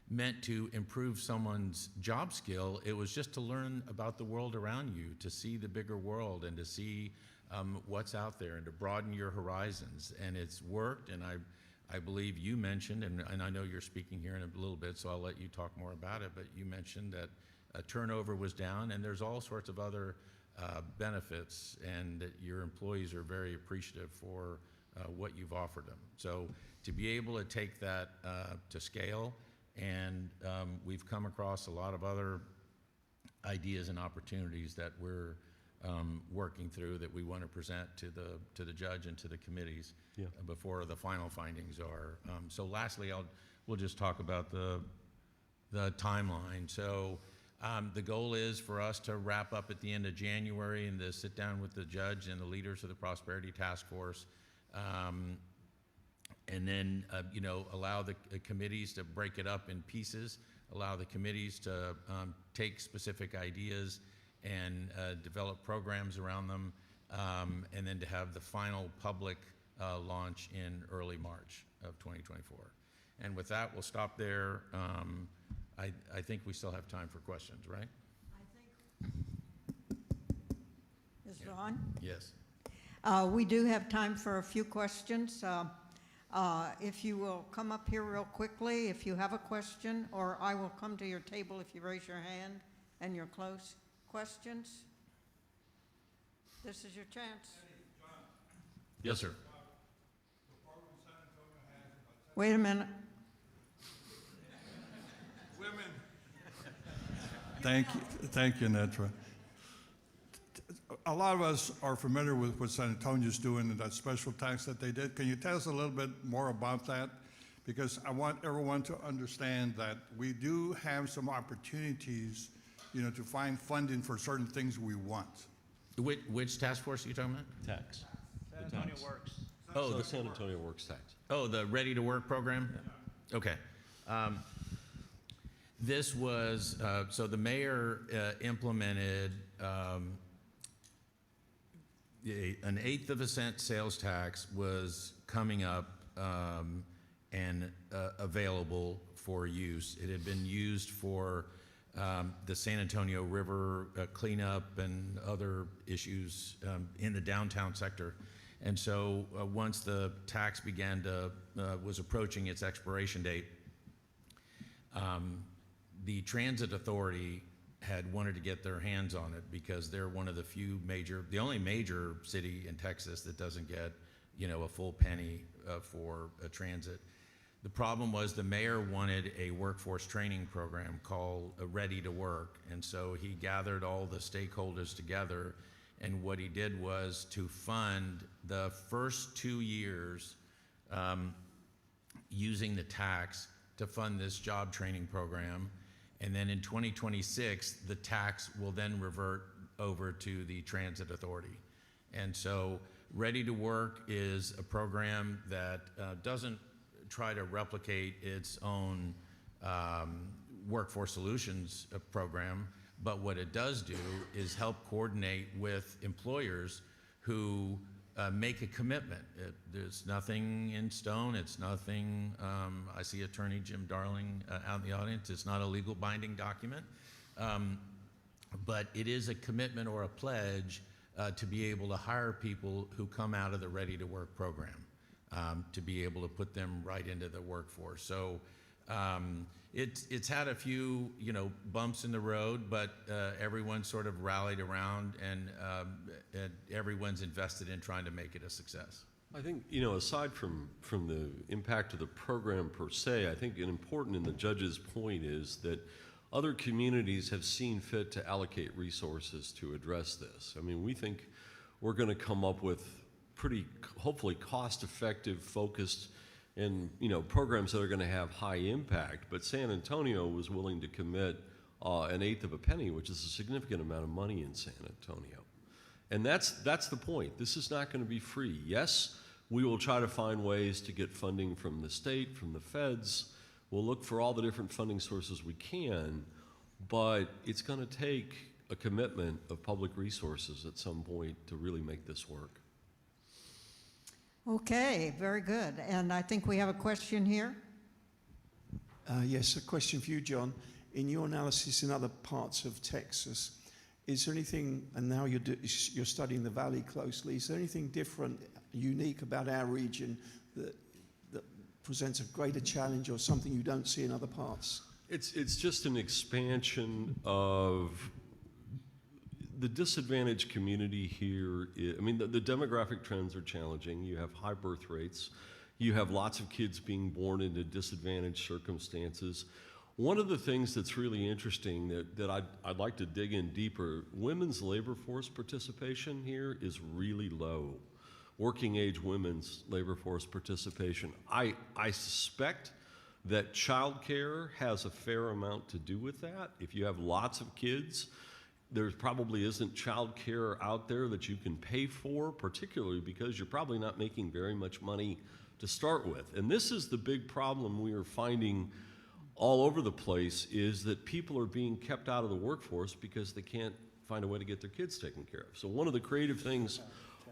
S7: meant to improve someone's job skill. It was just to learn about the world around you, to see the bigger world and to see what's out there and to broaden your horizons. And it's worked, and I believe you mentioned, and I know you're speaking here in a little bit, so I'll let you talk more about it, but you mentioned that turnover was down, and there's all sorts of other benefits, and that your employees are very appreciative for what you've offered them. So to be able to take that to scale, and we've come across a lot of other ideas and opportunities that we're working through that we want to present to the judge and to the committees before the final findings are. So lastly, we'll just talk about the timeline. So the goal is for us to wrap up at the end of January and to sit down with the judge and the leaders of the Prosperity Task Force, and then allow the committees to break it up in pieces, allow the committees to take specific ideas and develop programs around them, and then to have the final public launch in early March of 2024. And with that, we'll stop there. I think we still have time for questions, right?
S1: I think, is it on?
S7: Yes.
S1: We do have time for a few questions. If you will come up here real quickly if you have a question, or I will come to your table if you raise your hand and you're close. Questions? This is your chance.
S7: Yes, sir.
S1: Wait a minute.
S5: Women. Thank you, Netra. A lot of us are familiar with what San Antonio's doing and that special tax that they did. Can you tell us a little bit more about that? Because I want everyone to understand that we do have some opportunities, to find funding for certain things we want.
S7: Which task force are you talking about?
S8: Tax.
S6: San Antonio Works.
S7: Oh,
S8: The San Antonio Works tax.
S7: Oh, the Ready to Work program? Yeah. Okay. This was, so the mayor implemented an 1/8 of a cent sales tax was coming up and available for use. It had been used for the San Antonio River cleanup and other issues in the downtown sector. And so once the tax was approaching its expiration date, the Transit Authority had wanted to get their hands on it because they're one of the only major city in Texas that doesn't get, a full penny for a transit. The problem was the mayor wanted a workforce training program called Ready to Work, and so he gathered all the stakeholders together, and what he did was to fund the first 2 years using the tax to fund this job training program, and then in 2026, the tax will then revert over to the Transit Authority. And so Ready to Work is a program that doesn't try to replicate its own workforce solutions program, but what it does do is help coordinate with employers who make a commitment. There's nothing in stone. It's nothing, I see Attorney Jim Darling out in the audience. It's not a legal binding document, but it is a commitment or a pledge to be able to hire people who come out of the Ready to Work program. To be able to put them right into the workforce. So it's had a few bumps in the road, but everyone sort of rallied around, and everyone's invested in trying to make it a success.
S8: I think, aside from the impact of the program per se, I think an important in the judge's point is that other communities have seen fit to allocate resources to address this. I mean, we think we're going to come up with pretty, hopefully, cost-effective, focused, and programs that are going to have high impact. But San Antonio was willing to commit 1/8 of a penny, which is a significant amount of money in San Antonio. And that's the point. This is not going to be free. Yes, we will try to find ways to get funding from the state, from the feds. We'll look for all the different funding sources we can, but it's going to take a commitment of public resources at some point to really make this work.
S1: Okay, very good. And I think we have a question here.
S9: Yes, a question for you, John. In your analysis in other parts of Texas, is there anything, and now you're studying the valley closely, is there anything different, unique about our region that presents a greater challenge or something you don't see in other parts?
S8: It's just an expansion of the disadvantaged community here. I mean, the demographic trends are challenging. You have high birth rates. You have lots of kids being born into disadvantaged circumstances. One of the things that's really interesting that I'd like to dig in deeper, women's labor force participation here is really low. Working age women's labor force participation. I suspect that childcare has a fair amount to do with that. If you have lots of kids, there probably isn't childcare out there that you can pay for, particularly because you're probably not making very much money to start with. And this is the big problem we are finding all over the place, is that people are being kept out of the workforce because they can't find a way to get their kids taken care of. So one of the creative things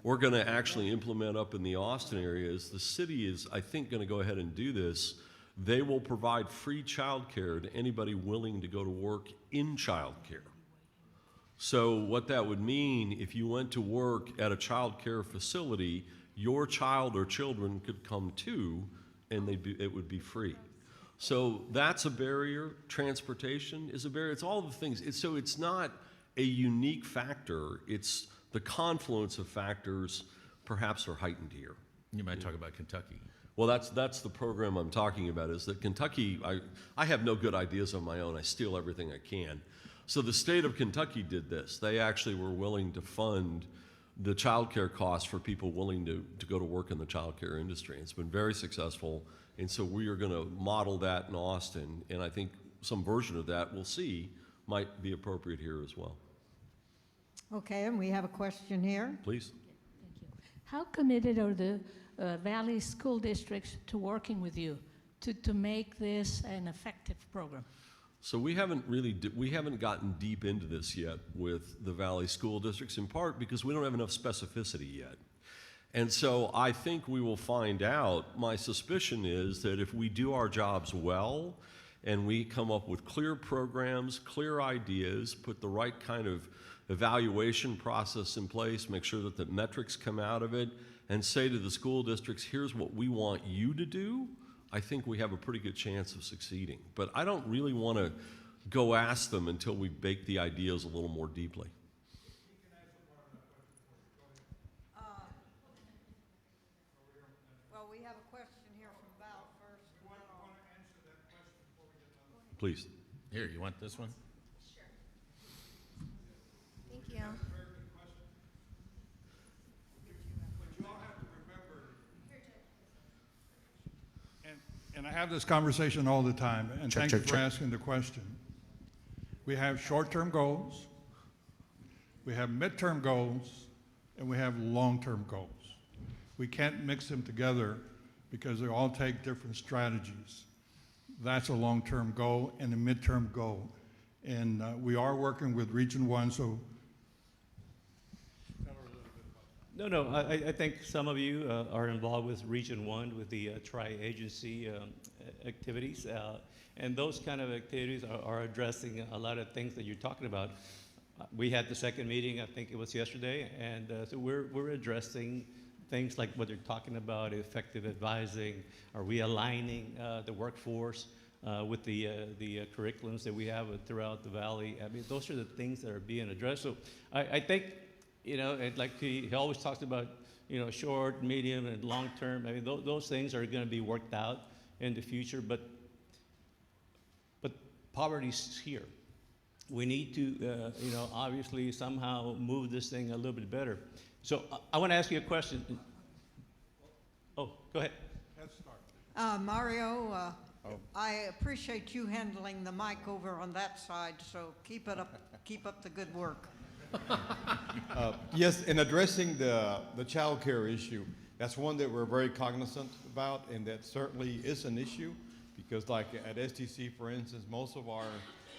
S8: we're going to actually implement up in the Austin area is the city is, I think, going to go ahead and do this. They will provide free childcare to anybody willing to go to work in childcare. So what that would mean, if you went to work at a childcare facility, your child or children could come too, and it would be free. So that's a barrier. Transportation is a barrier. It's all the things. So it's not a unique factor. It's the confluence of factors perhaps are heightened here.
S7: You might talk about Kentucky.
S8: Well, that's the program I'm talking about, is that Kentucky, I have no good ideas on my own. I steal everything I can. So the state of Kentucky did this. They actually were willing to fund the childcare costs for people willing to go to work in the childcare industry. It's been very successful. And so we are going to model that in Austin, and I think some version of that we'll see might be appropriate here as well.
S1: Okay, and we have a question here.
S8: Please.
S10: Thank you. How committed are the Valley school districts to working with you to make this an effective program?
S8: So we haven't gotten deep into this yet with the Valley school districts, in part because we don't have enough specificity yet. And so I think we will find out. My suspicion is that if we do our jobs well and we come up with clear programs, clear ideas, put the right kind of evaluation process in place, make sure that the metrics come out of it, and say to the school districts, here's what we want you to do, I think we have a pretty good chance of succeeding. But I don't really want to go ask them until we bake the ideas a little more deeply.
S1: Well, we have a question here from Val first.
S8: Please.
S7: Here, you want this one?
S11: Thank you.
S5: And I have this conversation all the time, and
S7: Check,
S5: thank
S7: check,
S5: you for
S7: check.
S5: asking the question. We have short-term goals, we have midterm goals, and we have long-term goals. We can't mix them together because they all take different strategies. That's a long-term goal and a midterm goal. And we are working with Region 1, so
S6: No, I think some of you are involved with Region 1 with the tri-agency activities. And those kind of activities are addressing a lot of things that you're talking about. We had the second meeting, I think it was yesterday, and so we're addressing things like what you're talking about, effective advising, are we aligning the workforce with the curriculums that we have throughout the Valley. I mean, those are the things that are being addressed. So I think, you know, like he always talks about, you know, short, medium, and long term. I mean, those things are going to be worked out in the future, but poverty's here. We need to, you know, obviously somehow move this thing a little bit better. So I want to ask you a question. Oh, go ahead.
S5: let's start.
S1: Mario, I appreciate you handling the mic over on that side, so keep it up, keep up the good work.
S2: Yes, in addressing the child care issue, that's one that we're very cognizant about, and that certainly is an issue, because like at STC, for instance, most of our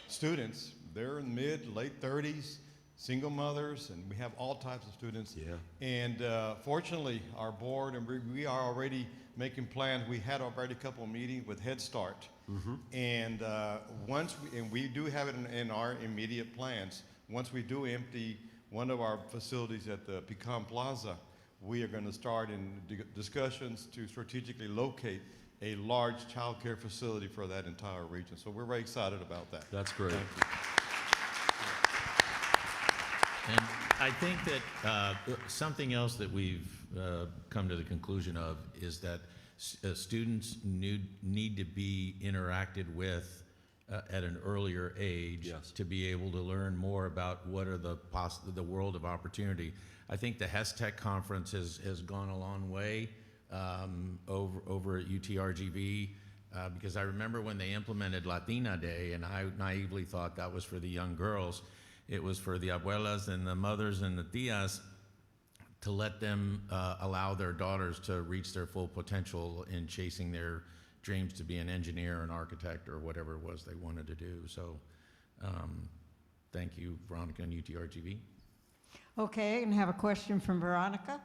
S2: students, they're in mid, late 30s, single mothers, and we have all types of students.
S8: Yeah.
S2: And fortunately, our board, and we are already making plans. We had already a couple of meetings with Head Start. And we do have it in our immediate plans. Once we do empty one of our facilities at the Pecan Plaza, we are going to start in discussions to strategically locate a large child care facility for that entire region. So we're very excited about that.
S8: That's great.
S2: Thank you.
S7: And I think that something else that we've come to the conclusion of is that students need to be interacted with at an earlier age.
S8: Yes.
S7: To be able to learn more about what are the world of opportunity. I think the HESTEC conference has gone a long way over at UTRGV because I remember when they implemented Latina Day, and I naively thought that was for the young girls. It was for the abuelas and the mothers and the tias to let them allow their daughters to reach their full potential in chasing their dreams to be an engineer, an architect, or whatever it was they wanted to do. So thank you, Veronica and UTRGV.
S1: Okay, and have a question from Veronica.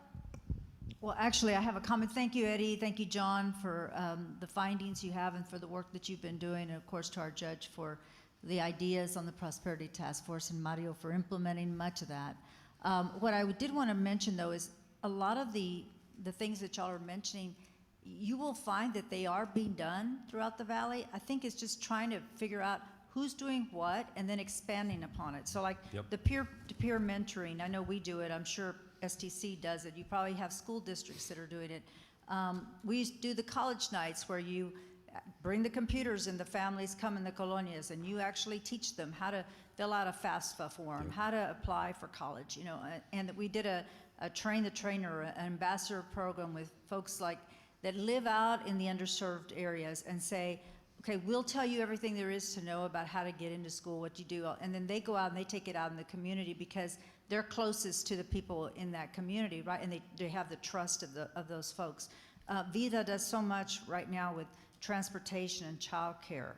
S11: Well, actually, I have a comment. Thank you, Eddie. Thank you, John, for the findings you have and for the work that you've been doing, and of course to our judge for the ideas on the Prosperity Task Force, and Mario for implementing much of that. What I did want to mention, though, is a lot of the things that y'all are mentioning, you will find that they are being done throughout the Valley. I think it's just trying to figure out who's doing what and then expanding upon it. So like the peer-to-peer mentoring, I know we do it. I'm sure STC does it. You probably have school districts that are doing it. We do the college nights where you bring the computers and the families come in the colonias and you actually teach them how to fill out a FAFSA form, how to apply for college, you know, and we did a train the trainer, an ambassador program with folks like that live out in the underserved areas and say, okay, we'll tell you everything there is to know about how to get into school, what you do, and then they go out and they take it out in the community because they're closest to the people in that community, right? And they have the trust of those folks. VITA does so much right now with transportation and childcare,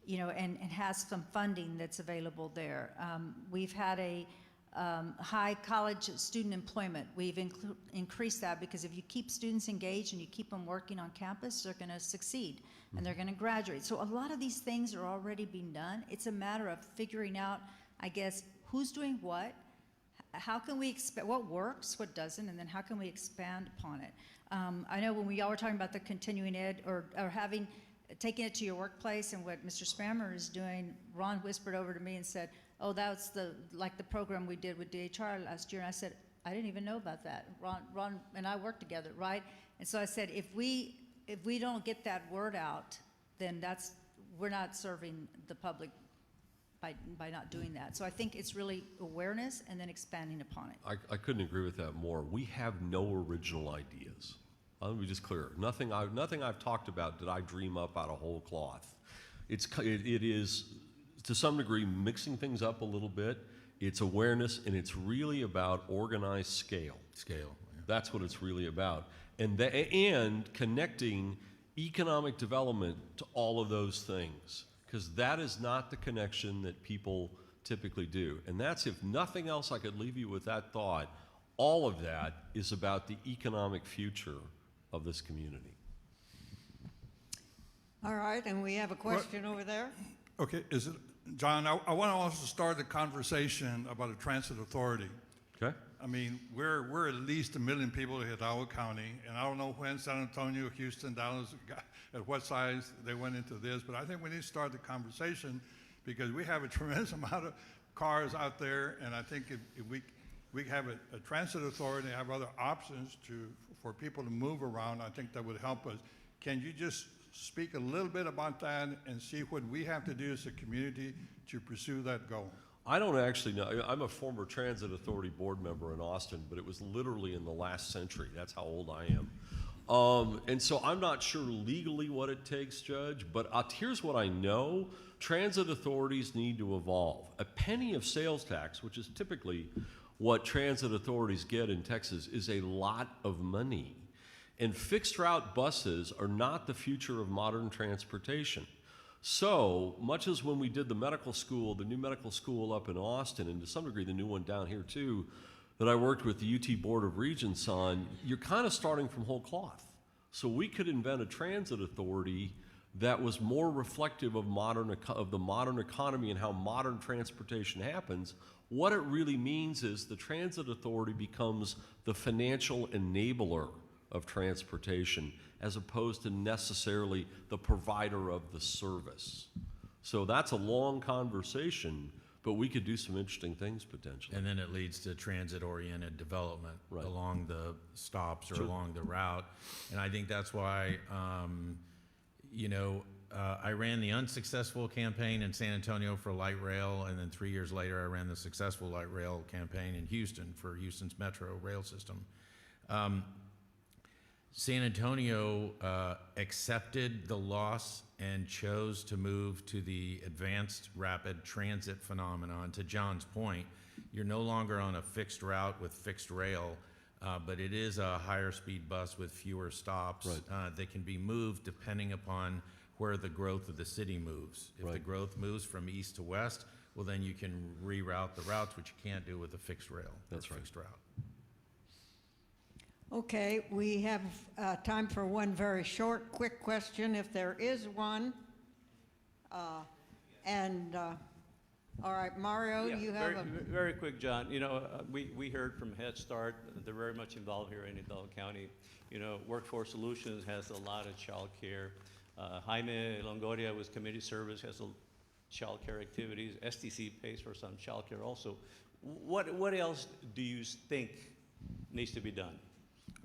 S11: you know, and has some funding that's available there. We've had a high college student employment. We've increased that because if you keep students engaged and you keep them working on campus, they're going to succeed and they're going to graduate. So a lot of these things are already being done. It's a matter of figuring out, I guess, who's doing what, how can we expect, what works, what doesn't, and then how can we expand upon it. I know when we all were talking about the continuing ed or taking it to your workplace and what Mr. Spammer is doing, Ron whispered over to me and said, oh, that's the program we did with DHR last year. And I said, I didn't even know about that. Ron and I worked together, right? And so I said, if we don't get that word out, then we're not serving the public by not doing that. So I think it's really awareness and then expanding upon it.
S8: I couldn't agree with that more. We have no original ideas. Let me be just clear. Nothing I've talked about did I dream up out of whole cloth. It is, to some degree, mixing things up a little bit. It's awareness, and it's really about organized scale.
S7: Yeah.
S8: That's what it's really about. And connecting economic development to all of those things, because that is not the connection that people typically do. And that's, if nothing else, I could leave you with that thought. All of that is about the economic future of this community.
S1: All right, and we have a question over there.
S5: Okay, John, I want to also start a conversation about a transit authority.
S8: Okay?
S5: I mean, we're at least 1 million people in Hidalgo County, and I don't know when San Antonio, Houston, Dallas, at what size they went into this, but I think we need to start the conversation because we have a tremendous amount of cars out there, and I think if we have a transit authority and have other options for people to move around, I think that would help us. Can you just speak a little bit about that and see what we have to do as a community to pursue that goal?
S8: I don't actually know. I'm a former transit authority board member in Austin, but it was literally in the last century. That's how old I am. And so I'm not sure legally what it takes, Judge, but here's what I know. Transit authorities need to evolve. A penny of sales tax, which is typically what transit authorities get in Texas, is a lot of money. And fixed route buses are not the future of modern transportation. So much as when we did the medical school, the new medical school up in Austin, and to some degree the new one down here too, that I worked with the UT Board of Regents on, you're kind of starting from whole cloth. So we could invent a transit authority that was more reflective of the modern economy and how modern transportation happens. What it really means is the transit authority becomes the financial enabler of transportation, as opposed to necessarily the provider of the service. So that's a long conversation, but we could do some interesting things potentially.
S7: And then it leads to transit-oriented development
S8: Right.
S7: along the stops or
S8: Sure.
S7: along the route. And I think that's why, I ran the unsuccessful campaign in San Antonio for light rail, and then 3 years later, I ran the successful light rail campaign in Houston for Houston's metro rail system. San Antonio accepted the loss and chose to move to the advanced rapid transit phenomenon. To John's point, you're no longer on a fixed route with fixed rail, but it is a higher speed bus with fewer stops that can be moved depending upon where the growth of the city moves. If the
S8: Right.
S7: growth moves from east to west, well, then you can reroute the routes, which you can't do with a fixed rail.
S8: That's
S7: or
S8: right.
S7: fixed route.
S1: Okay, we have time for one very short, quick question, if there is one. All right, Mario,
S6: Yeah,
S1: you have
S6: very quick, John. We heard from Head Start. They're very much involved here in Hidalgo County. Workforce Solutions has a lot of child care. Jaime Longoria with community service has child care activities. STC pays for some child care also. What else do you think needs to be done?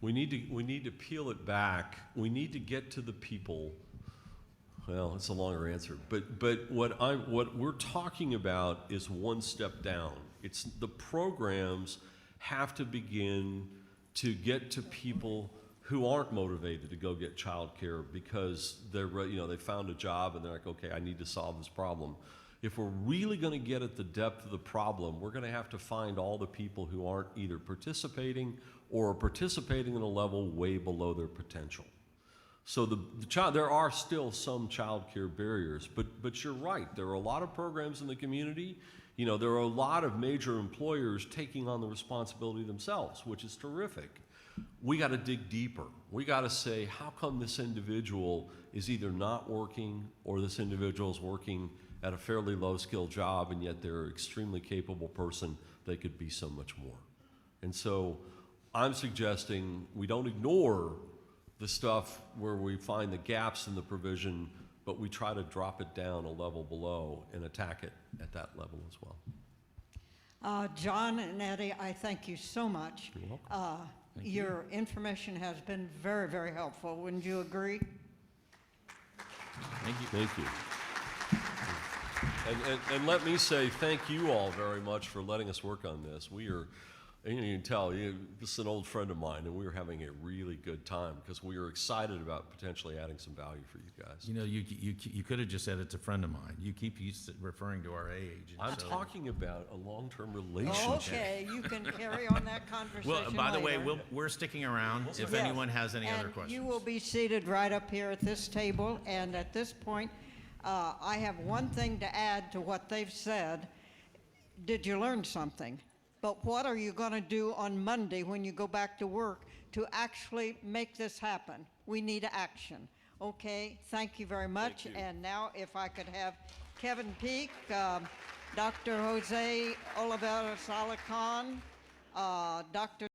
S8: We need to peel it back. We need to get to the people. Well, it's a longer answer, but what we're talking about is one step down. It's the programs have to begin to get to people who aren't motivated to go get childcare because they found a job and they're like, okay, I need to solve this problem. If we're really going to get at the depth of the problem, we're going to have to find all the people who aren't either participating or participating in a level way below their potential. So there are still some child care barriers, but you're right. There are a lot of programs in the community. There are a lot of major employers taking on the responsibility themselves, which is terrific. We got to dig deeper. We got to say, how come this individual is either not working or this individual is working at a fairly low-skilled job and yet they're an extremely capable person, they could be so much more. And so I'm suggesting we don't ignore the stuff where we find the gaps in the provision, but we try to drop it down a level below and attack it at that level as well.
S1: John and Eddie, I thank you so much.
S8: You're welcome.
S1: Your information has been very, very helpful. Wouldn't you agree?
S7: Thank you.
S8: Thank you. And let me say thank you all very much for letting us work on this. You can tell, this is an old friend of mine, and we were having a really good time because we were excited about potentially adding some value for you guys.
S7: You could have just said it's a friend of mine. You keep referring to our age. and
S8: I'm
S7: so-
S8: talking about a long-term relationship.
S1: Okay, you can carry on that conversation
S7: Well, by the way,
S1: later.
S7: we're sticking around if
S1: Yes.
S7: anyone has any other
S1: And
S7: questions.
S1: you will be seated right up here at this table, and at this point, I have one thing to add to what they've said. Did you learn something? But what are you going to do on Monday when you go back to work to actually make this happen? We need action. Okay, thank you very much.
S8: Thank you.
S1: And now if I could have Kevin Peak, Dr. Jose Oliveira Salacan, Dr.